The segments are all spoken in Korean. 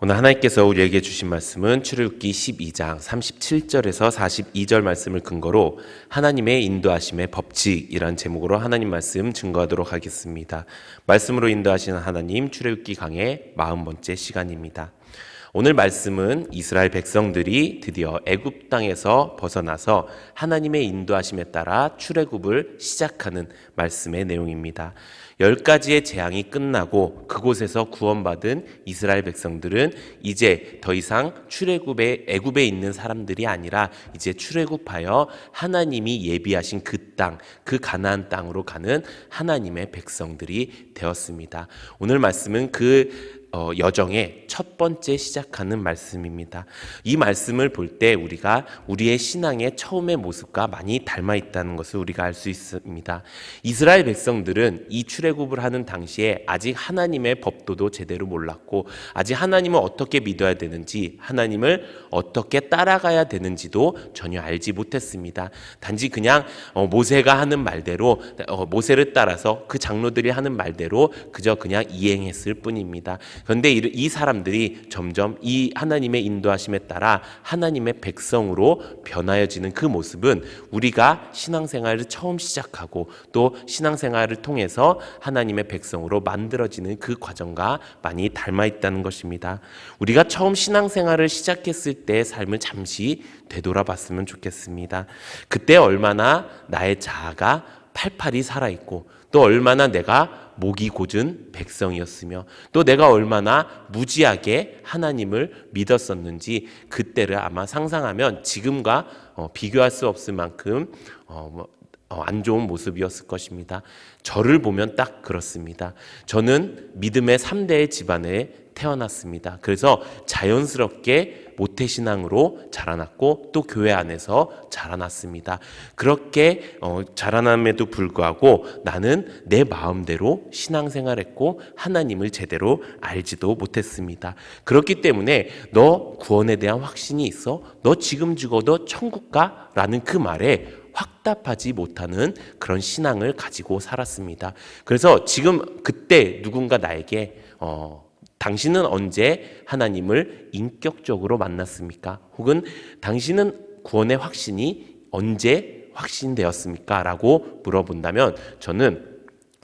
오늘 하나님께서 우리에게 주신 말씀은 출애굽기 12장 37절에서 42절 말씀을 근거로 하나님의 인도하심의 법칙이란 제목으로 하나님 말씀 증거하도록 하겠습니다. 말씀으로 인도하시는 하나님, 출애굽기 강의 40번째 시간입니다. 오늘 말씀은 이스라엘 백성들이 드디어 애굽 땅에서 벗어나서 하나님의 인도하심에 따라 출애굽을 시작하는 말씀의 내용입니다. 10가지의 재앙이 끝나고 그곳에서 구원받은 이스라엘 백성들은 이제 더 이상 애굽에 있는 사람들이 아니라 이제 출애굽하여 하나님이 예비하신 그 땅, 그 가나안 땅으로 가는 하나님의 백성들이 되었습니다. 오늘 말씀은 그 여정의 첫 번째 시작하는 말씀입니다. 이 말씀을 볼 때 우리가 우리의 신앙의 처음의 모습과 많이 닮아 있다는 것을 우리가 알 수 있습니다. 이스라엘 백성들은 이 출애굽을 하는 당시에 아직 하나님의 법도도 제대로 몰랐고 아직 하나님을 어떻게 믿어야 되는지, 하나님을 어떻게 따라가야 되는지도 전혀 알지 못했습니다. 단지 그냥 모세가 하는 말대로, 모세를 따라서 그 장로들이 하는 말대로 그저 그냥 이행했을 뿐입니다. 그런데 이 사람들이 점점 이 하나님의 인도하심에 따라 하나님의 백성으로 변하여지는 그 모습은 우리가 신앙생활을 처음 시작하고 또 신앙생활을 통해서 하나님의 백성으로 만들어지는 그 과정과 많이 닮아 있다는 것입니다. 우리가 처음 신앙생활을 시작했을 때의 삶을 잠시 되돌아봤으면 좋겠습니다. 그때 얼마나 나의 자아가 팔팔이 살아있고 또 얼마나 내가 목이 고준 백성이었으며 또 내가 얼마나 무지하게 하나님을 믿었었는지 그때를 아마 상상하면 지금과 비교할 수 없을 만큼 안 좋은 모습이었을 것입니다. 저를 보면 딱 그렇습니다. 저는 믿음의 3대의 집안에 태어났습니다. 그래서 자연스럽게 모태신앙으로 자라났고 또 교회 안에서 자라났습니다. 그렇게 자라남에도 불구하고 나는 내 마음대로 신앙생활했고 하나님을 제대로 알지도 못했습니다. 그렇기 때문에 너 구원에 대한 확신이 있어? 너 지금 죽어도 천국 가? 라는 그 말에 확답하지 못하는 그런 신앙을 가지고 살았습니다. 그래서 지금 그때 누군가 나에게 당신은 언제 하나님을 인격적으로 만났습니까? 혹은 당신은 구원의 확신이 언제 확신되었습니까? 라고 물어본다면 저는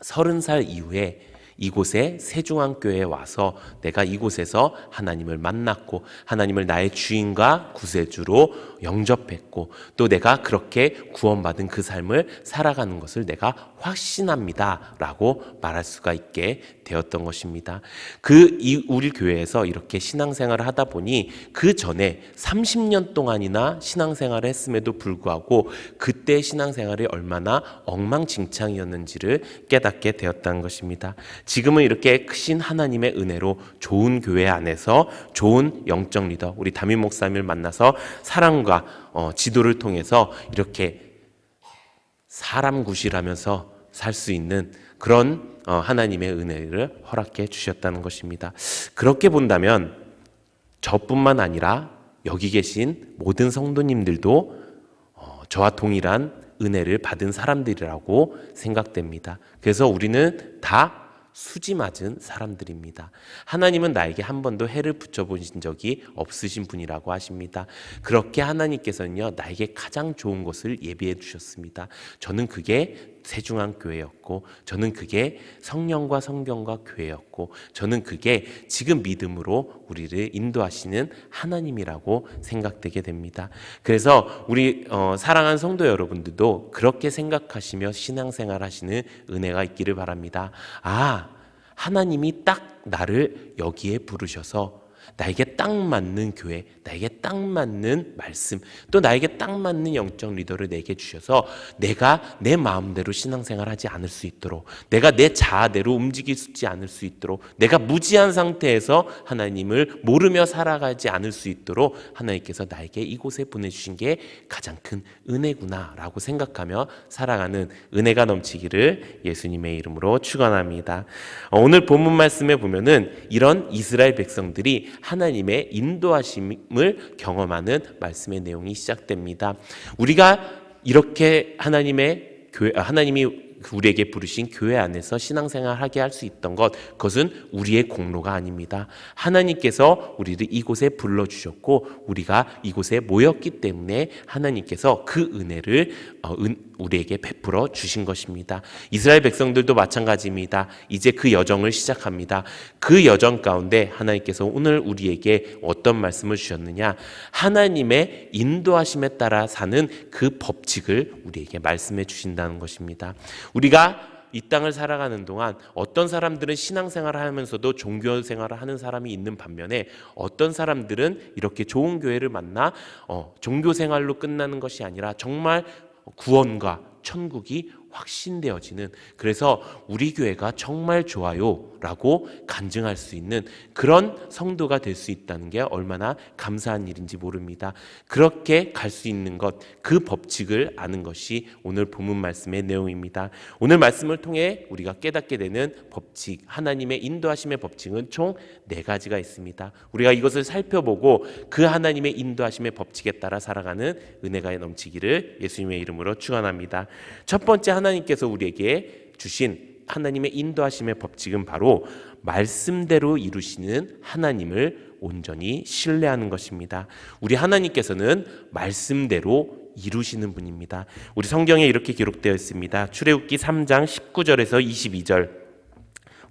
30살 이후에 이곳에 세중앙교회에 와서 내가 이곳에서 하나님을 만났고 하나님을 나의 주인과 구세주로 영접했고 또 내가 그렇게 구원받은 그 삶을 살아가는 것을 내가 확신합니다 라고 말할 수가 있게 되었던 것입니다. 우리 교회에서 이렇게 신앙생활을 하다 보니 그 전에 30년 동안이나 신앙생활을 했음에도 불구하고 그때 신앙생활이 얼마나 엉망진창이었는지를 깨닫게 되었다는 것입니다. 지금은 이렇게 크신 하나님의 은혜로 좋은 교회 안에서 좋은 영적 리더 우리 담임 목사님을 만나서 사랑과 지도를 통해서 이렇게 사람 구실하면서 살 수 있는 그런 하나님의 은혜를 허락해 주셨다는 것입니다. 그렇게 본다면 저뿐만 아니라 여기 계신 모든 성도님들도 저와 동일한 은혜를 받은 사람들이라고 생각됩니다. 그래서 우리는 다 수지 맞은 사람들입니다. 하나님은 나에게 한 번도 해를 붙여보신 적이 없으신 분이라고 하십니다. 그렇게 하나님께서는요, 나에게 가장 좋은 것을 예비해 주셨습니다. 저는 그게 세중앙교회였고 저는 그게 성령과 성경과 교회였고 저는 그게 지금 믿음으로 우리를 인도하시는 하나님이라고 생각되게 됩니다. 그래서 우리 사랑하는 성도 여러분들도 그렇게 생각하시며 신앙생활 하시는 은혜가 있기를 바랍니다. 하나님이 딱 나를 여기에 부르셔서 나에게 딱 맞는 교회, 나에게 딱 맞는 말씀, 또 나에게 딱 맞는 영적 리더를 내게 주셔서 내가 내 마음대로 신앙생활하지 않을 수 있도록, 내가 내 자아대로 움직이지 않을 수 있도록, 내가 무지한 상태에서 하나님을 모르며 살아가지 않을 수 있도록 하나님께서 나에게 이곳에 보내주신 게 가장 큰 은혜구나라고 생각하며 살아가는 은혜가 넘치기를 예수님의 이름으로 축원합니다. 오늘 본문 말씀에 보면은 이런 이스라엘 백성들이 하나님의 인도하심을 경험하는 말씀의 내용이 시작됩니다. 우리가 이렇게 하나님이 우리에게 부르신 교회 안에서 신앙생활하게 할 수 있던 그것은 우리의 공로가 아닙니다. 하나님께서 우리를 이곳에 불러주셨고 우리가 이곳에 모였기 때문에 하나님께서 그 은혜를 우리에게 베풀어 주신 것입니다. 이스라엘 백성들도 마찬가지입니다. 이제 그 여정을 시작합니다. 그 여정 가운데 하나님께서 오늘 우리에게 어떤 말씀을 주셨느냐, 하나님의 인도하심에 따라 사는 그 법칙을 우리에게 말씀해 주신다는 것입니다. 우리가 이 땅을 살아가는 동안 어떤 사람들은 신앙생활을 하면서도 종교생활을 하는 사람이 있는 반면에 어떤 사람들은 이렇게 좋은 교회를 만나 종교생활로 끝나는 것이 아니라 정말 구원과 천국이 확신되어지는, 그래서 우리 교회가 정말 좋아요 라고 간증할 수 있는 그런 성도가 될 수 있다는 게 얼마나 감사한 일인지 모릅니다. 그렇게 갈 수 있는 것, 그 법칙을 아는 것이 오늘 본문 말씀의 내용입니다. 오늘 말씀을 통해 우리가 깨닫게 되는 법칙, 하나님의 인도하심의 법칙은 총 4가지가 있습니다. 우리가 이것을 살펴보고 그 하나님의 인도하심의 법칙에 따라 살아가는 은혜가 넘치기를 예수님의 이름으로 축원합니다. 첫 번째, 하나님께서 우리에게 주신 하나님의 인도하심의 법칙은 바로 말씀대로 이루시는 하나님을 온전히 신뢰하는 것입니다. 우리 하나님께서는 말씀대로 이루시는 분입니다. 우리 성경에 이렇게 기록되어 있습니다. 출애굽기 3장 19절에서 22절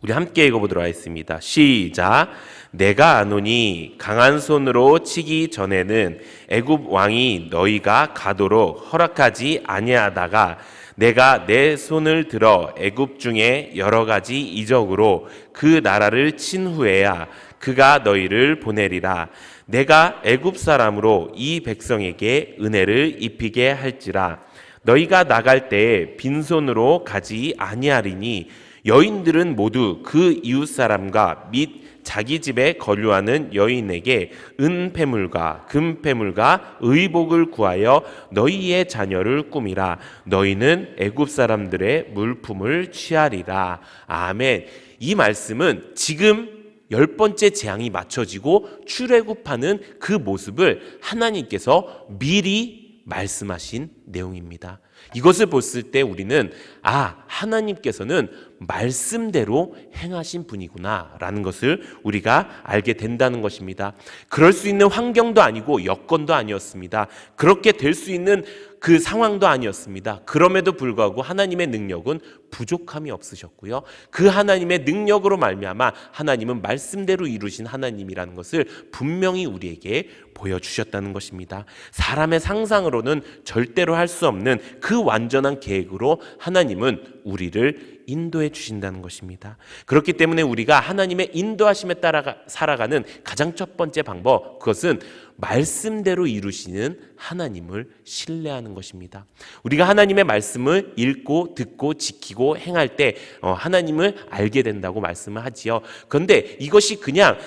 우리 함께 읽어보도록 하겠습니다. 시작. 내가 아노니 강한 손으로 치기 전에는 애굽 왕이 너희가 가도록 허락하지 아니하다가 내가 내 손을 들어 애굽 중에 여러 가지 이적으로 그 나라를 친 후에야 그가 너희를 보내리라. 내가 애굽 사람으로 이 백성에게 은혜를 입히게 할지라. 너희가 나갈 때에 빈손으로 가지 아니하리니 여인들은 모두 그 이웃 사람과 및 자기 집에 거류하는 여인에게 은폐물과 금폐물과 의복을 구하여 너희의 자녀를 꾸미라. 너희는 애굽 사람들의 물품을 취하리라. 아멘. 이 말씀은 지금 10번째 재앙이 맞춰지고 출애굽하는 그 모습을 하나님께서 미리 말씀하신 내용입니다. 이것을 봤을 때 우리는 하나님께서는 말씀대로 행하신 분이구나 라는 것을 우리가 알게 된다는 것입니다. 그럴 수 있는 환경도 아니고 여건도 아니었습니다. 그렇게 될 수 있는 그 상황도 아니었습니다. 그럼에도 불구하고 하나님의 능력은 부족함이 없으셨고요. 그 하나님의 능력으로 말미암아 하나님은 말씀대로 이루신 하나님이라는 것을 분명히 우리에게 보여주셨다는 것입니다. 사람의 상상으로는 절대로 할 수 없는 그 완전한 계획으로 하나님은 우리를 인도해 주신다는 것입니다. 그렇기 때문에 우리가 하나님의 인도하심에 따라 살아가는 가장 첫 번째 방법, 그것은 말씀대로 이루시는 하나님을 신뢰하는 것입니다. 우리가 하나님의 말씀을 읽고 듣고 지키고 행할 때 하나님을 알게 된다고 말씀을 하지요. 그런데 이것이 그냥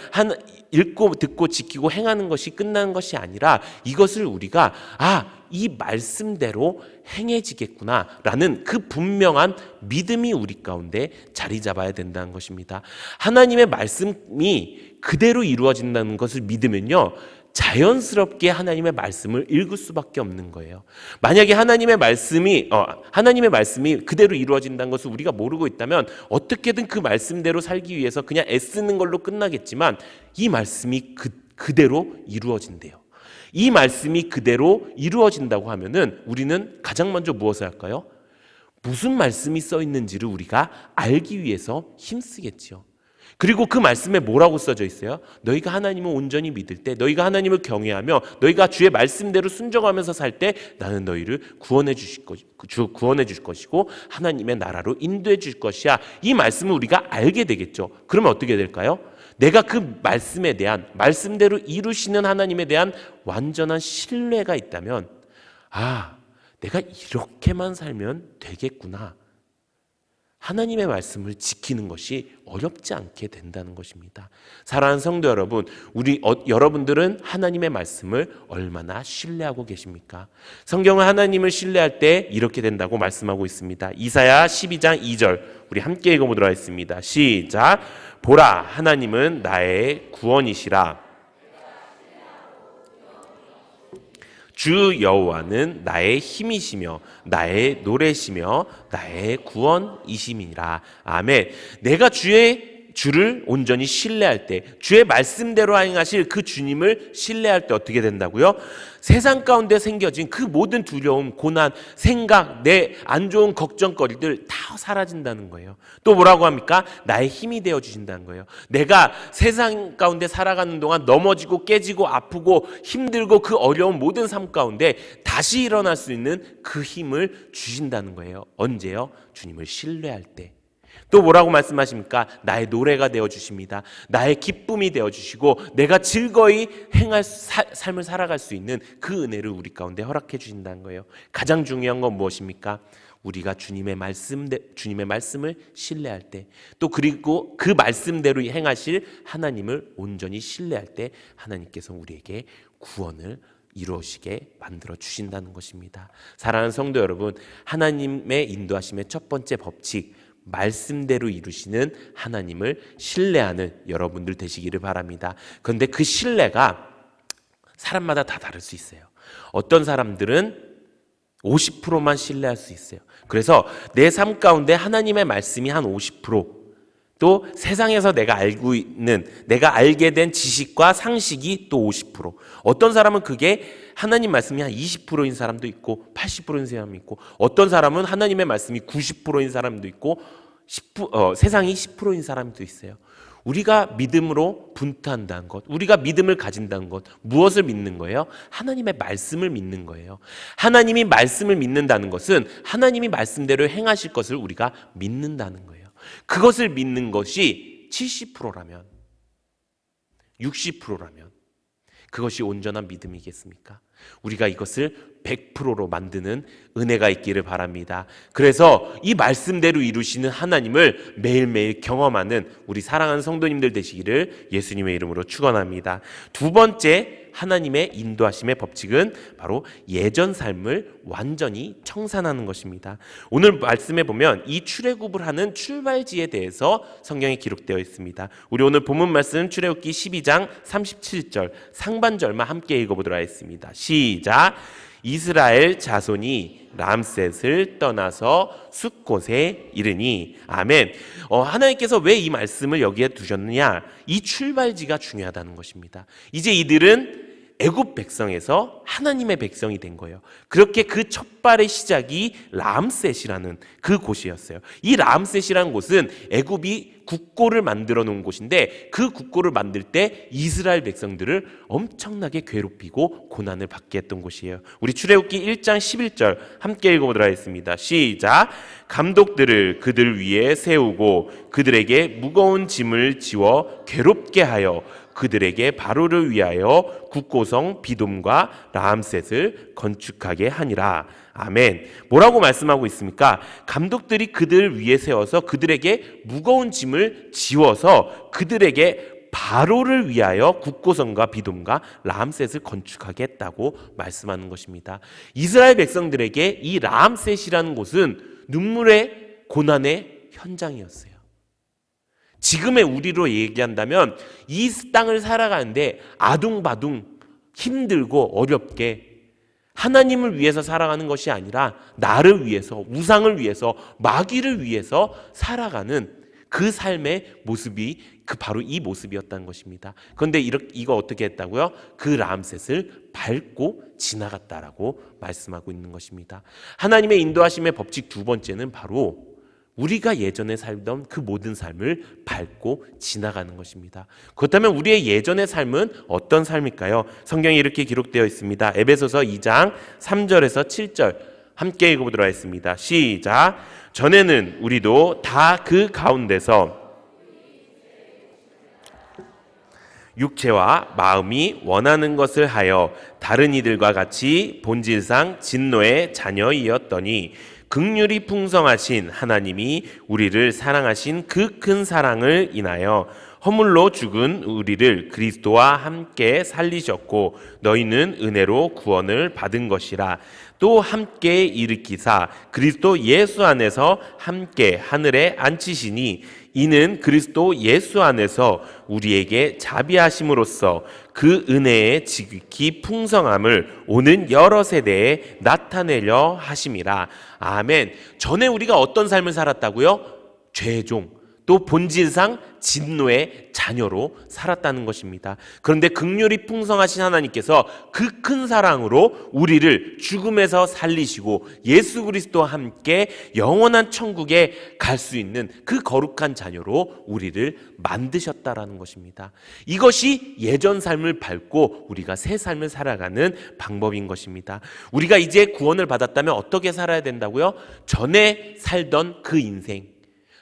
읽고 듣고 지키고 행하는 것이 끝나는 것이 아니라 이것을 우리가 이 말씀대로 행해지겠구나 라는 그 분명한 믿음이 우리 가운데 자리 잡아야 된다는 것입니다. 하나님의 말씀이 그대로 이루어진다는 것을 믿으면요, 자연스럽게 하나님의 말씀을 읽을 수밖에 없는 거예요. 만약에 하나님의 말씀이 그대로 이루어진다는 것을 우리가 모르고 있다면 어떻게든 그 말씀대로 살기 위해서 그냥 애쓰는 걸로 끝나겠지만 이 말씀이 그대로 이루어진대요. 이 말씀이 그대로 이루어진다고 하면은 우리는 가장 먼저 무엇을 할까요? 무슨 말씀이 써 있는지를 우리가 알기 위해서 힘쓰겠지요. 그리고 그 말씀에 뭐라고 써져 있어요? 너희가 하나님을 온전히 믿을 때, 너희가 하나님을 경외하며 너희가 주의 말씀대로 순종하면서 살 때 나는 너희를 구원해 주실 것이고 하나님의 나라로 인도해 줄 것이야. 이 말씀을 우리가 알게 되겠죠. 그러면 어떻게 될까요? 내가 그 말씀에 대한, 말씀대로 이루시는 하나님에 대한 완전한 신뢰가 있다면 내가 이렇게만 살면 되겠구나. 하나님의 말씀을 지키는 것이 어렵지 않게 된다는 것입니다. 사랑하는 성도 여러분, 여러분들은 하나님의 말씀을 얼마나 신뢰하고 계십니까? 성경은 하나님을 신뢰할 때 이렇게 된다고 말씀하고 있습니다. 이사야 12장 2절 우리 함께 읽어보도록 하겠습니다. 시작. 보라, 하나님은 나의 구원이시라. 주 여호와는 나의 힘이시며 나의 노래시며 나의 구원이심이라. 아멘. 내가 주를 온전히 신뢰할 때, 주의 말씀대로 행하실 그 주님을 신뢰할 때 어떻게 된다고요? 세상 가운데 생겨진 그 모든 두려움, 고난, 생각, 내 안 좋은 걱정거리들 다 사라진다는 거예요. 또 뭐라고 합니까? 나의 힘이 되어 주신다는 거예요. 내가 세상 가운데 살아가는 동안 넘어지고 깨지고 아프고 힘들고 그 어려운 모든 삶 가운데 다시 일어날 수 있는 그 힘을 주신다는 거예요. 언제요? 주님을 신뢰할 때. 또 뭐라고 말씀하십니까? 나의 노래가 되어주십니다. 나의 기쁨이 되어주시고 내가 즐거이 행할 삶을 살아갈 수 있는 그 은혜를 우리 가운데 허락해 주신다는 거예요. 가장 중요한 건 무엇입니까? 우리가 주님의 말씀을 신뢰할 때, 또 그리고 그 말씀대로 행하실 하나님을 온전히 신뢰할 때 하나님께서 우리에게 구원을 이루어지게 만들어 주신다는 것입니다. 사랑하는 성도 여러분, 하나님의 인도하심의 첫 번째 법칙, 말씀대로 이루시는 하나님을 신뢰하는 여러분들 되시기를 바랍니다. 그런데 그 신뢰가 사람마다 다 다를 수 있어요. 어떤 사람들은 50%만 신뢰할 수 있어요. 그래서 내 삶 가운데 하나님의 말씀이 한 50%, 또 세상에서 내가 알게 된 지식과 상식이 또 50%. 어떤 사람은 그게 하나님 말씀이 한 20%인 사람도 있고 80%인 사람이 있고, 어떤 사람은 하나님의 말씀이 90%인 사람도 있고 세상이 10%인 사람도 있어요. 우리가 믿음으로 분투한다는 것, 우리가 믿음을 가진다는 것, 무엇을 믿는 거예요? 하나님의 말씀을 믿는 거예요. 하나님이 말씀을 믿는다는 것은 하나님이 말씀대로 행하실 것을 우리가 믿는다는 거예요. 그것을 믿는 것이 70%라면, 60%라면 그것이 온전한 믿음이겠습니까? 우리가 이것을 100%로 만드는 은혜가 있기를 바랍니다. 그래서 이 말씀대로 이루시는 하나님을 매일매일 경험하는 우리 사랑하는 성도님들 되시기를 예수님의 이름으로 축원합니다. 두 번째 하나님의 인도하심의 법칙은 바로 예전 삶을 완전히 청산하는 것입니다. 오늘 말씀에 보면 이 출애굽을 하는 출발지에 대해서 성경에 기록되어 있습니다. 우리 오늘 본문 말씀 출애굽기 12장 37절 상반절만 함께 읽어보도록 하겠습니다. 시작. 이스라엘 자손이 람셋을 떠나서 숫곳에 이르니. 아멘. 하나님께서 왜 이 말씀을 여기에 두셨느냐? 이 출발지가 중요하다는 것입니다. 이제 이들은 애굽 백성에서 하나님의 백성이 된 거예요. 그렇게 그 첫발의 시작이 람셋이라는 그 곳이었어요. 이 람셋이라는 곳은 애굽이 국고를 만들어 놓은 곳인데, 그 국고를 만들 때 이스라엘 백성들을 엄청나게 괴롭히고 고난을 받게 했던 곳이에요. 우리 출애굽기 1장 11절 함께 읽어보도록 하겠습니다. 시작. 감독들을 그들 위에 세우고 그들에게 무거운 짐을 지워 괴롭게 하여 그들에게 바로를 위하여 국고성 비돔과 람셋을 건축하게 하니라. 아멘. 뭐라고 말씀하고 있습니까? 감독들이 그들 위에 세워서 그들에게 무거운 짐을 지워서 그들에게 바로를 위하여 국고성과 비돔과 람셋을 건축하게 했다고 말씀하는 것입니다. 이스라엘 백성들에게 이 람셋이라는 곳은 눈물의 고난의 현장이었어요. 지금의 우리로 얘기한다면 이 땅을 살아가는데 아둥바둥 힘들고 어렵게 하나님을 위해서 살아가는 것이 아니라 나를 위해서, 우상을 위해서, 마귀를 위해서 살아가는 그 삶의 모습이 바로 이 모습이었다는 것입니다. 그런데 이거 어떻게 했다고요? 그 람셋을 밟고 지나갔다라고 말씀하고 있는 것입니다. 하나님의 인도하심의 법칙 두 번째는 바로 우리가 예전에 살던 그 모든 삶을 밟고 지나가는 것입니다. 그렇다면 우리의 예전의 삶은 어떤 삶일까요? 성경에 이렇게 기록되어 있습니다. 에베소서 2장 3절에서 7절 함께 읽어보도록 하겠습니다. 시작. 전에는 우리도 다 그 가운데서 육체와 마음이 원하는 것을 하여 다른 이들과 같이 본질상 진노의 자녀이었더니 긍휼이 풍성하신 하나님이 우리를 사랑하신 그 큰 사랑을 인하여 허물로 죽은 우리를 그리스도와 함께 살리셨고 너희는 은혜로 구원을 받은 것이라. 또 함께 일으키사 그리스도 예수 안에서 함께 하늘에 앉히시니 이는 그리스도 예수 안에서 우리에게 자비하심으로써 그 은혜의 지극히 풍성함을 오는 여러 세대에 나타내려 하심이라. 아멘. 전에 우리가 어떤 삶을 살았다고요? 죄종, 또 본질상 진노의 자녀로 살았다는 것입니다. 그런데 긍휼이 풍성하신 하나님께서 그 큰 사랑으로 우리를 죽음에서 살리시고 예수 그리스도와 함께 영원한 천국에 갈 수 있는 그 거룩한 자녀로 우리를 만드셨다라는 것입니다. 이것이 예전 삶을 밟고 우리가 새 삶을 살아가는 방법인 것입니다. 우리가 이제 구원을 받았다면 어떻게 살아야 된다고요? 전에 살던 그 인생,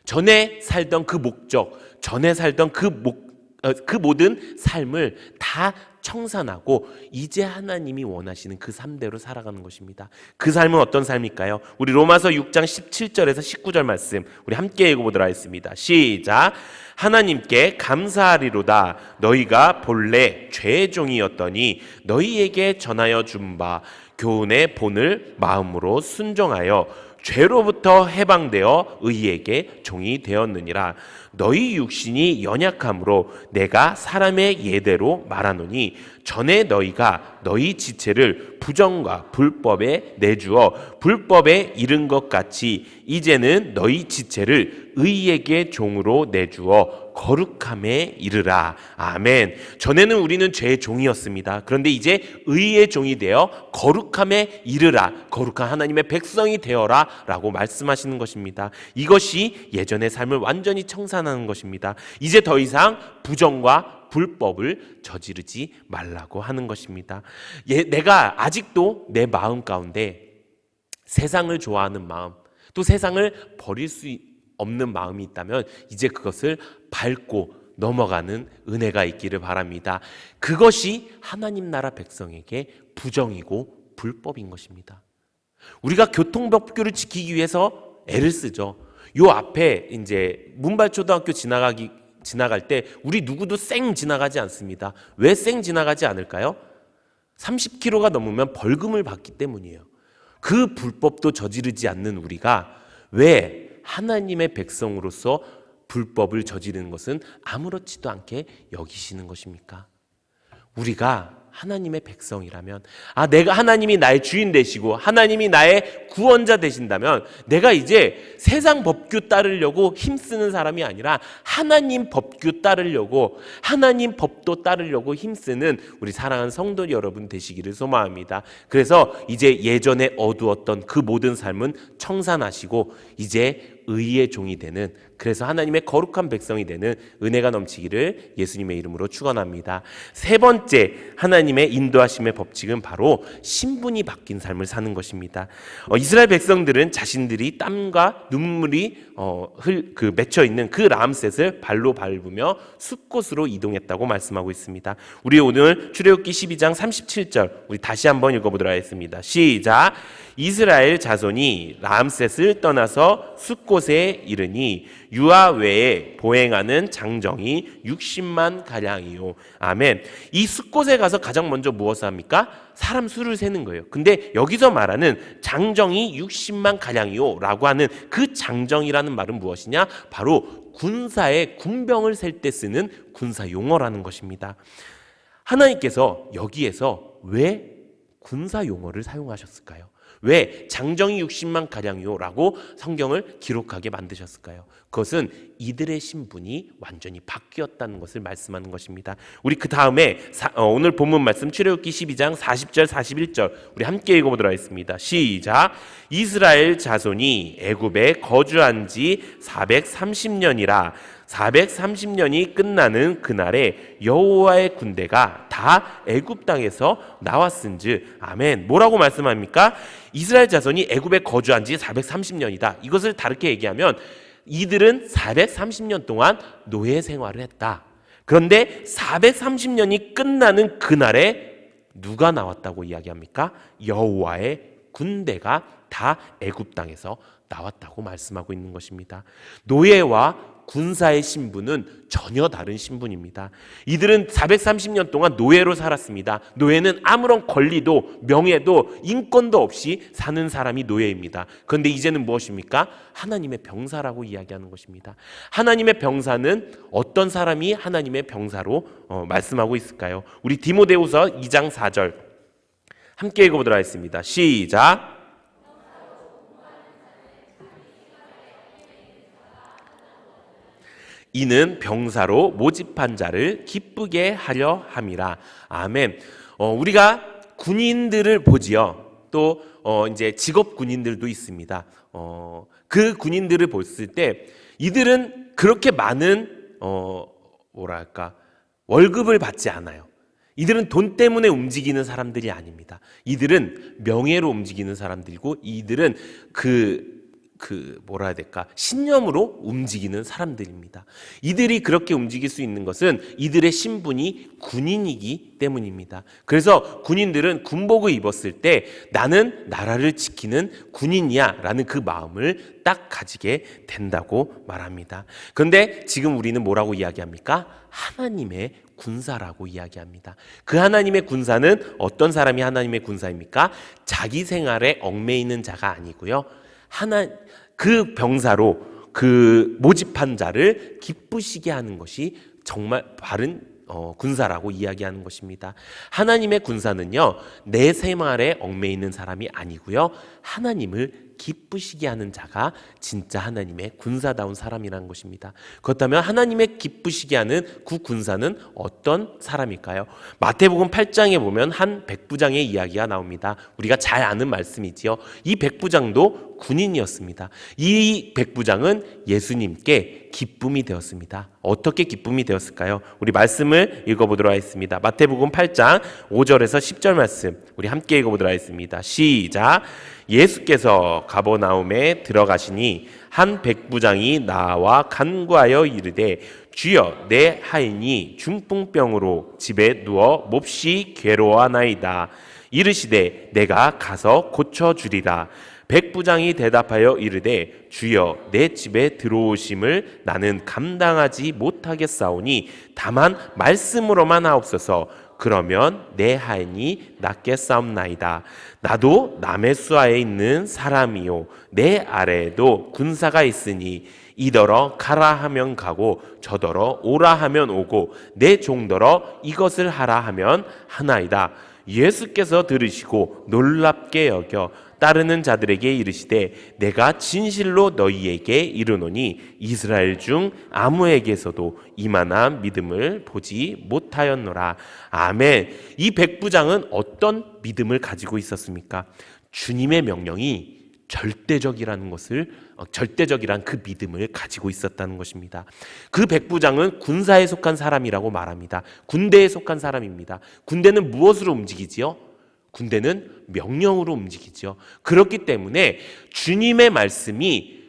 전에 살던 그 목적, 전에 살던 그 모든 삶을 다 청산하고 이제 하나님이 원하시는 그 삶대로 살아가는 것입니다. 그 삶은 어떤 삶일까요? 우리 로마서 6장 17절에서 19절 말씀 우리 함께 읽어보도록 하겠습니다. 시작. 하나님께 감사하리로다. 너희가 본래 죄의 종이었더니 너희에게 전하여 준 바 교훈의 본을 마음으로 순종하여 죄로부터 해방되어 의에게 종이 되었느니라. 너희 육신이 연약함으로 내가 사람의 예대로 말하노니 전에 너희가 너희 지체를 부정과 불법에 내주어 불법에 이른 것 같이 이제는 너희 지체를 의에게 종으로 내주어 거룩함에 이르라. 아멘. 전에는 우리는 죄의 종이었습니다. 그런데 이제 의의 종이 되어 거룩함에 이르라, 거룩한 하나님의 백성이 되어라 라고 말씀하시는 것입니다. 이것이 예전의 삶을 완전히 청산하는 것입니다. 이제 더 이상 부정과 불법을 저지르지 말라고 하는 것입니다. 내가 아직도 내 마음 가운데 세상을 좋아하는 마음, 또 세상을 버릴 수 없는 마음이 있다면 이제 그것을 밟고 넘어가는 은혜가 있기를 바랍니다. 그것이 하나님 나라 백성에게 부정이고 불법인 것입니다. 우리가 교통법규를 지키기 위해서 애를 쓰죠. 요 앞에 이제 문발초등학교 지나갈 때 우리 누구도 쌩 지나가지 않습니다. 왜 쌩 지나가지 않을까요? 30km가 넘으면 벌금을 받기 때문이에요. 그 불법도 저지르지 않는 우리가 왜 하나님의 백성으로서 불법을 저지르는 것은 아무렇지도 않게 여기시는 것입니까? 우리가 하나님의 백성이라면, 내가 하나님이 나의 주인 되시고 하나님이 나의 구원자 되신다면 내가 이제 세상 법규 따르려고 힘쓰는 사람이 아니라 하나님 법규 따르려고, 하나님 법도 따르려고 힘쓰는 우리 사랑하는 성도 여러분 되시기를 소망합니다. 그래서 이제 예전에 어두웠던 그 모든 삶은 청산하시고 이제 의의 종이 되는, 그래서 하나님의 거룩한 백성이 되는 은혜가 넘치기를 예수님의 이름으로 축원합니다. 세 번째 하나님의 인도하심의 법칙은 바로 신분이 바뀐 삶을 사는 것입니다. 이스라엘 백성들은 자신들이 땀과 눈물이 맺혀 있는 그 라암셋을 발로 밟으며 숲곳으로 이동했다고 말씀하고 있습니다. 우리 오늘 출애굽기 12장 37절 우리 다시 한번 읽어보도록 하겠습니다. 시작. 이스라엘 자손이 라암셋을 떠나서 숲곳에 이르니 유아 외에 보행하는 장정이 60만 가량이요. 아멘. 이 숲곳에 가서 가장 먼저 무엇을 합니까? 사람 수를 세는 거예요. 근데 여기서 말하는 장정이 60만 가량이요 라고 하는 그 장정이라는 말은 무엇이냐? 바로 군사의 군병을 셀 때 쓰는 군사 용어라는 것입니다. 하나님께서 여기에서 왜 군사 용어를 사용하셨을까요? 왜 장정이 60만 가량이요 라고 성경을 기록하게 만드셨을까요? 그것은 이들의 신분이 완전히 바뀌었다는 것을 말씀하는 것입니다. 우리 그 다음에 오늘 본문 말씀 출애굽기 12장 40절 41절 우리 함께 읽어보도록 하겠습니다. 시작. 이스라엘 자손이 애굽에 거주한 지 430년이라 430년이 끝나는 그날에 여호와의 군대가 다 애굽 땅에서 나왔은즉. 아멘. 뭐라고 말씀합니까? 이스라엘 자손이 애굽에 거주한 지 430년이다. 이것을 다르게 얘기하면 이들은 430년 동안 노예 생활을 했다. 그런데 430년이 끝나는 그날에 누가 나왔다고 이야기합니까? 여호와의 군대가 다 애굽 땅에서 나왔다고 말씀하고 있는 것입니다. 노예와 군사의 신분은 전혀 다른 신분입니다. 이들은 430년 동안 노예로 살았습니다. 노예는 아무런 권리도 명예도 인권도 없이 사는 사람이 노예입니다. 그런데 이제는 무엇입니까? 하나님의 병사라고 이야기하는 것입니다. 하나님의 병사는 어떤 사람이 하나님의 병사로 말씀하고 있을까요? 우리 디모데후서 2장 4절 함께 읽어보도록 하겠습니다. 시작. 이는 병사로 모집한 자를 기쁘게 하려 함이라. 아멘. 우리가 군인들을 보지요. 또 이제 직업 군인들도 있습니다. 그 군인들을 봤을 때 이들은 그렇게 많은 월급을 받지 않아요. 이들은 돈 때문에 움직이는 사람들이 아닙니다. 이들은 명예로 움직이는 사람들이고 이들은 신념으로 움직이는 사람들입니다. 이들이 그렇게 움직일 수 있는 것은 이들의 신분이 군인이기 때문입니다. 그래서 군인들은 군복을 입었을 때 나는 나라를 지키는 군인이야 라는 그 마음을 딱 가지게 된다고 말합니다. 그런데 지금 우리는 뭐라고 이야기합니까? 하나님의 군사라고 이야기합니다. 그 하나님의 군사는 어떤 사람이 하나님의 군사입니까? 자기 생활에 얽매이는 자가 아니고요. 그 병사로 그 모집한 자를 기쁘시게 하는 것이 정말 바른 군사라고 이야기하는 것입니다. 하나님의 군사는요, 내 생활에 얽매이는 사람이 아니고요, 하나님을 기쁘시게 하는 자가 진짜 하나님의 군사다운 사람이라는 것입니다. 그렇다면 하나님의 기쁘시게 하는 그 군사는 어떤 사람일까요? 마태복음 8장에 보면 한 백부장의 이야기가 나옵니다. 우리가 잘 아는 말씀이지요. 이 백부장도 군인이었습니다. 이 백부장은 예수님께 기쁨이 되었습니다. 어떻게 기쁨이 되었을까요? 우리 말씀을 읽어보도록 하겠습니다. 마태복음 8장 5절에서 10절 말씀 우리 함께 읽어보도록 하겠습니다. 시작. 예수께서 가버나움에 들어가시니 한 백부장이 나와 간구하여 이르되 주여 내 하인이 중풍병으로 집에 누워 몹시 괴로워하나이다. 이르시되 내가 가서 고쳐주리라. 백부장이 대답하여 이르되 주여 내 집에 들어오심을 나는 감당하지 못하겠사오니 다만 말씀으로만 하옵소서. 그러면 내 하인이 낫겠사옵나이다. 나도 남의 수하에 있는 사람이요 내 아래에도 군사가 있으니 이더러 가라 하면 가고 저더러 오라 하면 오고 내 종더러 이것을 하라 하면 하나이다. 예수께서 들으시고 놀랍게 여겨 따르는 자들에게 이르시되 내가 진실로 너희에게 이르노니 이스라엘 중 아무에게서도 이만한 믿음을 보지 못하였노라. 아멘. 이 백부장은 어떤 믿음을 가지고 있었습니까? 주님의 명령이 절대적이라는 그 믿음을 가지고 있었다는 것입니다. 그 백부장은 군사에 속한 사람이라고 말합니다. 군대에 속한 사람입니다. 군대는 무엇으로 움직이지요? 군대는 명령으로 움직이죠. 그렇기 때문에 주님의 말씀이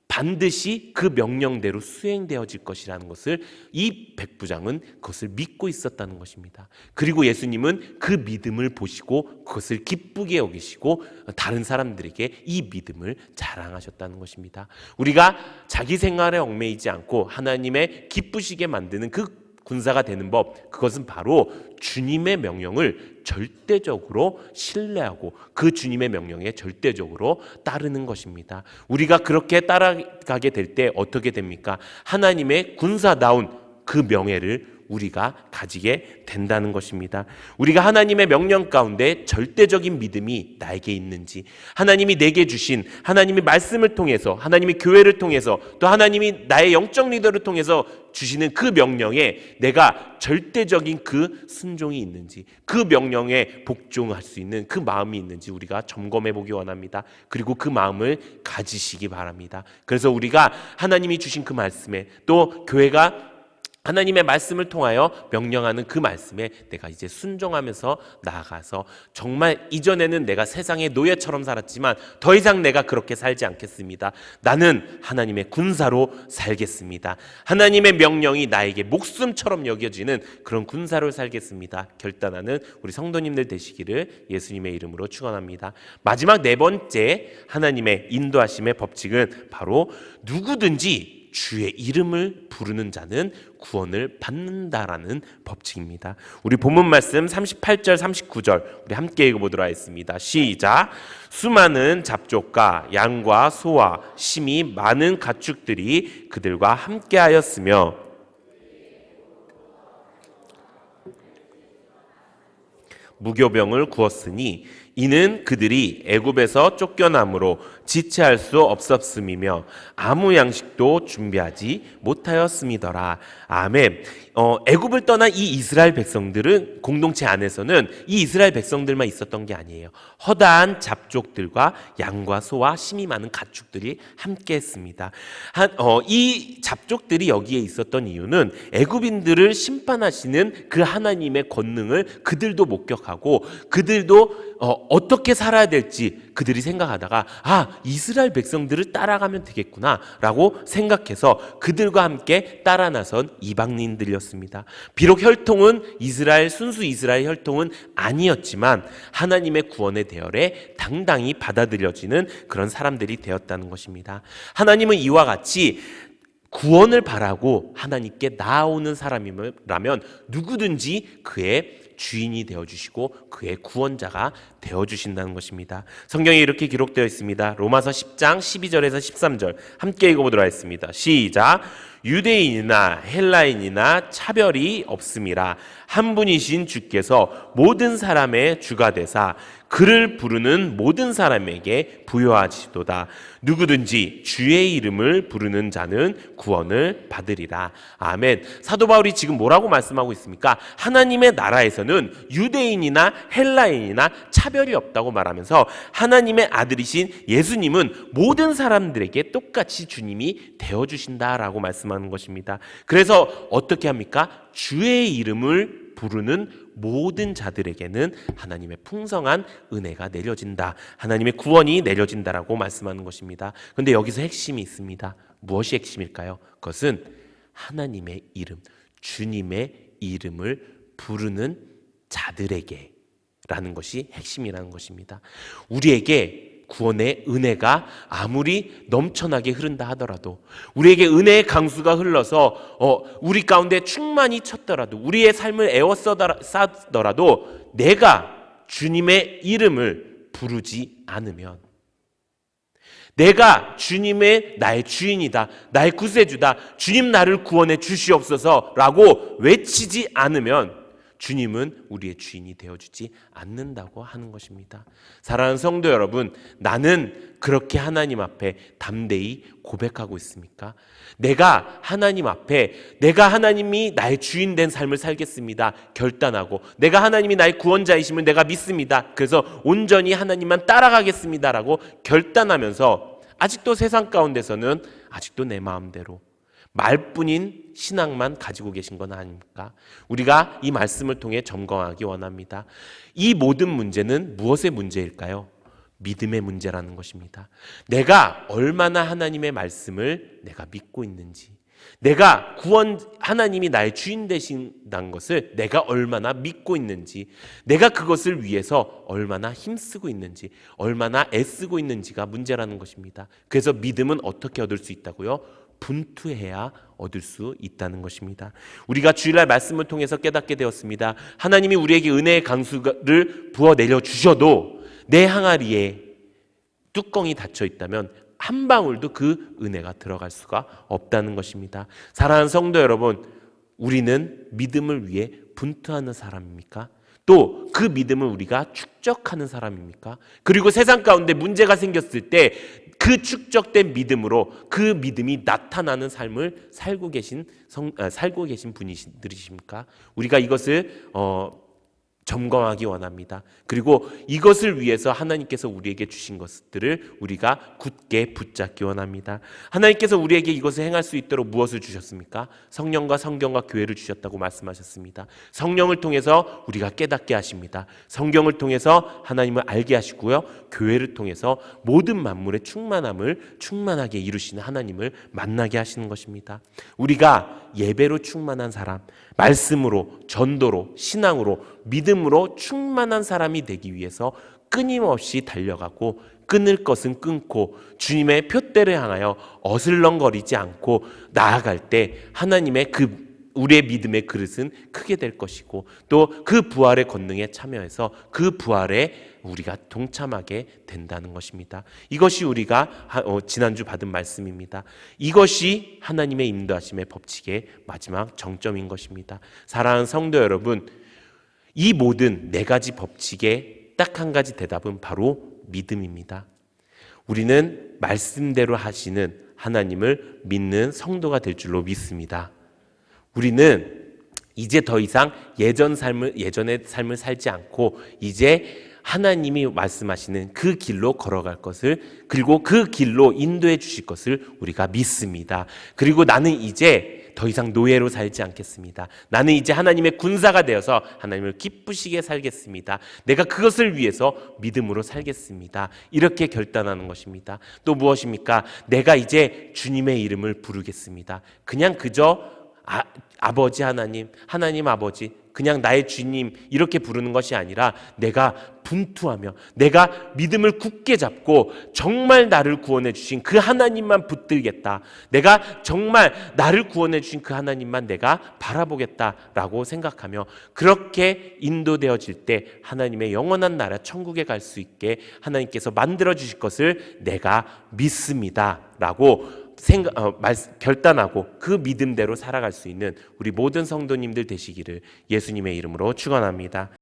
반드시 그 명령대로 수행되어질 것이라는 것을 이 백부장은 그것을 믿고 있었다는 것입니다. 그리고 예수님은 그 믿음을 보시고 그것을 기쁘게 여기시고 다른 사람들에게 이 믿음을 자랑하셨다는 것입니다. 우리가 자기 생활에 얽매이지 않고 하나님의 기쁘시게 만드는 그 군사가 되는 법, 그것은 바로 주님의 명령을 절대적으로 신뢰하고 그 주님의 명령에 절대적으로 따르는 것입니다. 우리가 그렇게 따라가게 될 때 어떻게 됩니까? 하나님의 군사다운 그 명예를 우리가 가지게 된다는 것입니다. 우리가 하나님의 명령 가운데 절대적인 믿음이 나에게 있는지, 하나님이 내게 주신 하나님의 말씀을 통해서, 하나님의 교회를 통해서, 또 하나님이 나의 영적 리더를 통해서 주시는 그 명령에 내가 절대적인 그 순종이 있는지, 그 명령에 복종할 수 있는 그 마음이 있는지 우리가 점검해 보기 원합니다. 그리고 그 마음을 가지시기 바랍니다. 그래서 우리가 하나님이 주신 그 말씀에, 또 교회가 하나님의 말씀을 통하여 명령하는 그 말씀에 내가 이제 순종하면서 나아가서 정말 이전에는 내가 세상의 노예처럼 살았지만 더 이상 내가 그렇게 살지 않겠습니다. 나는 하나님의 군사로 살겠습니다. 하나님의 명령이 나에게 목숨처럼 여겨지는 그런 군사로 살겠습니다. 결단하는 우리 성도님들 되시기를 예수님의 이름으로 축원합니다. 마지막 네 번째 하나님의 인도하심의 법칙은 바로 누구든지 주의 이름을 부르는 자는 구원을 받는다라는 법칙입니다. 우리 본문 말씀 38절 39절 우리 함께 읽어보도록 하겠습니다. 시작. 수많은 잡족과 양과 소와 심히 많은 가축들이 그들과 함께하였으며 무교병을 구웠으니 이는 그들이 애굽에서 쫓겨남으로 지체할 수 없었음이며 아무 양식도 준비하지 못하였음이더라. 아멘. 애굽을 떠난 이 이스라엘 백성들은 공동체 안에서는 이 이스라엘 백성들만 있었던 게 아니에요. 허다한 잡족들과 양과 소와 심이 많은 가축들이 함께했습니다. 이 잡족들이 여기에 있었던 이유는 애굽인들을 심판하시는 그 하나님의 권능을 그들도 목격하고 그들도 어떻게 살아야 될지 그들이 생각하다가 이스라엘 백성들을 따라가면 되겠구나 라고 생각해서 그들과 함께 따라 나선 이방인들이었습니다. 비록 혈통은 순수 이스라엘 혈통은 아니었지만 하나님의 구원의 대열에 당당히 받아들여지는 그런 사람들이 되었다는 것입니다. 하나님은 이와 같이 구원을 바라고 하나님께 나아오는 사람이라면 누구든지 그의 주인이 되어주시고 그의 구원자가 되어주신다는 것입니다. 성경에 이렇게 기록되어 있습니다. 로마서 10장 12절에서 13절 함께 읽어보도록 하겠습니다. 시작. 유대인이나 헬라인이나 차별이 없음이라 한 분이신 주께서 모든 사람의 주가 되사 그를 부르는 모든 사람에게 부여하시도다. 누구든지 주의 이름을 부르는 자는 구원을 받으리라. 아멘. 사도 바울이 지금 뭐라고 말씀하고 있습니까? 하나님의 나라에서는 유대인이나 헬라인이나 차별이 없다고 말하면서 하나님의 아들이신 예수님은 모든 사람들에게 똑같이 주님이 되어주신다라고 말씀하는 것입니다. 그래서 어떻게 합니까? 주의 이름을 부르는 모든 자들에게는 하나님의 풍성한 은혜가 내려진다. 하나님의 구원이 내려진다라고 말씀하는 것입니다. 그런데 여기서 핵심이 있습니다. 무엇이 핵심일까요? 그것은 하나님의 이름, 주님의 이름을 부르는 자들에게 라는 것이 핵심이라는 것입니다. 우리에게 구원의 은혜가 아무리 넘쳐나게 흐른다 하더라도 우리에게 은혜의 강수가 흘러서 우리 가운데 충만히 쳤더라도 우리의 삶을 에워싸더라도 내가 주님의 이름을 부르지 않으면 내가 주님의 나의 주인이다, 나의 구세주다, 주님 나를 구원해 주시옵소서라고 외치지 않으면 주님은 우리의 주인이 되어주지 않는다고 하는 것입니다. 사랑하는 성도 여러분, 나는 그렇게 하나님 앞에 담대히 고백하고 있습니까? 내가 하나님 앞에 내가 하나님이 나의 주인 된 삶을 살겠습니다 결단하고 내가 하나님이 나의 구원자이심을 내가 믿습니다. 그래서 온전히 하나님만 따라가겠습니다라고 결단하면서 아직도 세상 가운데서는 아직도 내 마음대로 말뿐인 신앙만 가지고 계신 건 아닙니까? 우리가 이 말씀을 통해 점검하기 원합니다. 이 모든 문제는 무엇의 문제일까요? 믿음의 문제라는 것입니다. 내가 얼마나 하나님의 말씀을 내가 믿고 있는지, 내가 하나님이 나의 주인 되신다는 것을 내가 얼마나 믿고 있는지, 내가 그것을 위해서 얼마나 힘쓰고 있는지, 얼마나 애쓰고 있는지가 문제라는 것입니다. 그래서 믿음은 어떻게 얻을 수 있다고요? 분투해야 얻을 수 있다는 것입니다. 우리가 주일날 말씀을 통해서 깨닫게 되었습니다. 하나님이 우리에게 은혜의 강수를 부어내려 주셔도 내 항아리에 뚜껑이 닫혀 있다면 한 방울도 그 은혜가 들어갈 수가 없다는 것입니다. 사랑하는 성도 여러분, 우리는 믿음을 위해 분투하는 사람입니까? 또 그 믿음을 우리가 축적하는 사람입니까? 그리고 세상 가운데 문제가 생겼을 때 그 축적된 믿음으로 그 믿음이 나타나는 삶을 살고 계신 분이십니까? 우리가 이것을 점검하기 원합니다. 그리고 이것을 위해서 하나님께서 우리에게 주신 것들을 우리가 굳게 붙잡기 원합니다. 하나님께서 우리에게 이것을 행할 수 있도록 무엇을 주셨습니까? 성령과 성경과 교회를 주셨다고 말씀하셨습니다. 성령을 통해서 우리가 깨닫게 하십니다. 성경을 통해서 하나님을 알게 하시고요, 교회를 통해서 모든 만물의 충만함을 충만하게 이루시는 하나님을 만나게 하시는 것입니다. 우리가 예배로 충만한 사람, 말씀으로, 전도로, 신앙으로, 믿음으로 충만한 사람이 되기 위해서 끊임없이 달려가고 끊을 것은 끊고 주님의 표대를 향하여 어슬렁거리지 않고 나아갈 때 하나님의 우리의 믿음의 그릇은 크게 될 것이고 또 그 부활의 권능에 참여해서 그 부활에 우리가 동참하게 된다는 것입니다. 이것이 우리가 지난주 받은 말씀입니다. 이것이 하나님의 인도하심의 법칙의 마지막 정점인 것입니다. 사랑하는 성도 여러분, 이 모든 네 가지 법칙의 딱 한 가지 대답은 바로 믿음입니다. 우리는 말씀대로 하시는 하나님을 믿는 성도가 될 줄로 믿습니다. 우리는 이제 더 이상 예전의 삶을 살지 않고 이제 하나님이 말씀하시는 그 길로 걸어갈 것을, 그리고 그 길로 인도해 주실 것을 우리가 믿습니다. 그리고 나는 이제 더 이상 노예로 살지 않겠습니다. 나는 이제 하나님의 군사가 되어서 하나님을 기쁘시게 살겠습니다. 내가 그것을 위해서 믿음으로 살겠습니다. 이렇게 결단하는 것입니다. 또 무엇입니까? 내가 이제 주님의 이름을 부르겠습니다. 그냥 그저 아버지 하나님, 하나님 아버지, 그냥 나의 주님 이렇게 부르는 것이 아니라 내가 분투하며 내가 믿음을 굳게 잡고 정말 나를 구원해 주신 그 하나님만 붙들겠다. 내가 정말 나를 구원해 주신 그 하나님만 내가 바라보겠다라고 생각하며 그렇게 인도되어질 때 하나님의 영원한 나라 천국에 갈 수 있게 하나님께서 만들어 주실 것을 내가 믿습니다라고 결단하고 그 믿음대로 살아갈 수 있는 우리 모든 성도님들 되시기를 예수님의 이름으로 축원합니다.